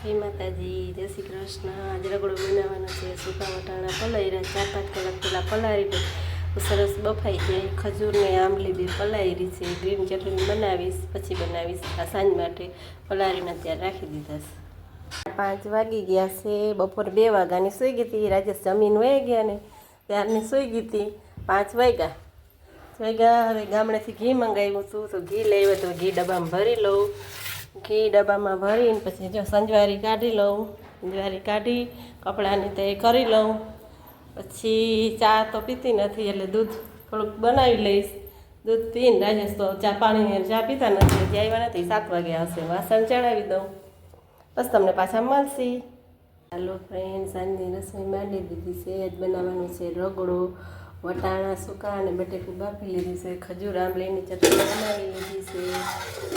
જય માતાજી, જય શ્રી કૃષ્ણ। આજે રગડો બનાવવાનો છે। સૂકા વટાણા પલાળ્યા, 4-5 કલાક પહેલાં પલાળીને સરસ બફાઈ જાય। ખજૂરને આંબલી બી પલાળી છે। ગ્રીન ચટણી બનાવીશ, પછી બનાવીશ આ સાંજ માટે। પલાળીને ત્યાં રાખી દીધા છે। 5 વાગી ગયા છે। બપોર 2 વાગ્યાની સૂઈ ગઈ હતી। રાજેશ જમીન વહી ગયા ને ત્યારની સૂઈ ગઈ હતી। 5 વાગ્યા। હવે ગામડેથી ઘી મંગાવ્યું હતું તો ઘી લેવું તો ઘી ડબ્બામાં ભરી લઉં। ઘી ડબ્બામાં ભરીને પછી જો સંજવારી કાઢી લઉં। સંજવારી કાઢી કપડાને તે કરી લઉં। પછી ચા તો પીતી નથી એટલે દૂધ થોડુંક બનાવી લઈશ। દૂધ પીને રાજેશ તો ચા પીતા નથી, હજી આવ્યા નથી, 7 વાગ્યા હશે। વાસણ ચડાવી દઉં, બસ તમને પાછા મળશે। હાલો ફ્રેન્ડ, સાંજની રસોઈ માંડી દીધી છે। આજ બનાવવાનું છે રગડો, વટાણા સૂકા અને બટેકું બાફી લીધું છે। ખજૂર આંબલીની ચટણી બનાવી લીધી છે।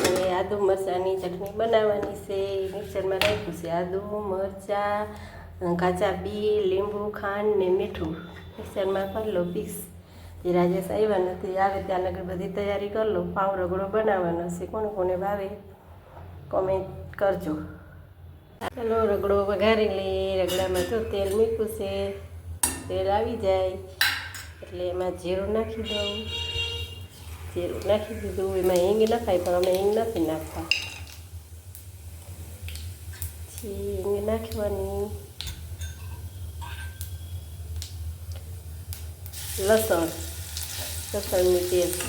હવે આદુ મરચાંની ચટણી બનાવવાની છે। મિક્સરમાં રાખ્યું છે આદુ મરચાં, કાચા બી, લીંબુ, ખાંડ ને મીઠું મિક્સરમાં કરી લો પીસ। જે રાજેશ આવ્યા નથી, આવે ત્યાં લગર બધી તૈયારી કરી લો। પાવ રગડો બનાવવાનો છે। કોને કોને ભાવે કોમેન્ટ કરજો। ચાલો રગડો વઘારી લઈએ। રગડામાં તો તેલ મૂક્યું છે। તેલ આવી જાય એટલે એમાં જીરું નાખી દઉં। જીરું નાખી દીધું। એમાં હિંગ નખાય પણ અમે હિંગ નથી નાખતા। પછી હિંગ નાખવાની, લસણની પેસ્ટ,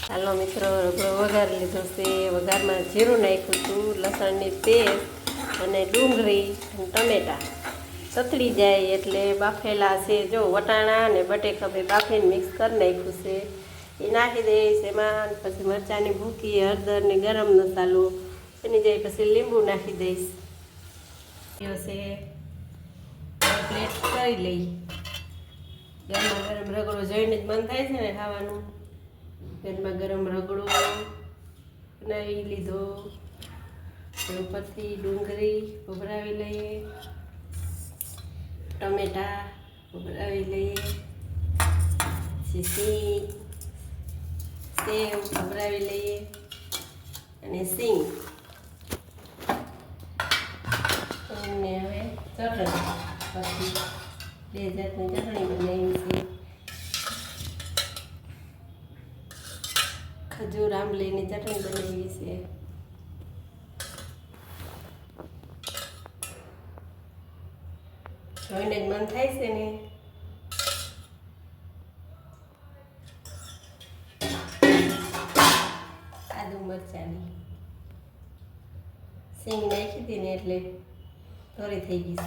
હાલો મિત્રો, રગડો વઘારી લીધો છે। વઘારમાં જીરું નાખ્યું હતું, લસણની પેસ્ટ અને ડુંગળી અને ટમેટાં સતળી જાય એટલે બાફેલા છે જો વટાણા અને બટેકા બે બાફીને મિક્સ કરી નાખ્યું છે એ નાખી દઈશ એમાં। પછી મરચાંની ભૂકી, હળદર ને ગરમ મસાલો એની જાય પછી લીંબુ નાખી દઈશ। પ્લેટ કરી લઈ। ગરમા ગરમ રગડો જોઈને જ મન થાય છે ને ખાવાનું। ગરમા ગરમ રગડો બનાવી લીધો। ઉપરથી ડુંગળી ભભરાવી લઈએ, ટમેટા ભભરાવી લઈએ, પછી સેવ ભભરાવી લઈએ અને સિંગ અને હવે ચટણી, પછી 2 જાતની ચટણી બનાવી છે। ખજૂર આંબલીની ચટણી બનાવી છે। જોઈને જ મન થાય છે ને। આદુ મરચાંની સિંગ નાખી હતી ને એટલે થોડી થઈ ગઈ છે।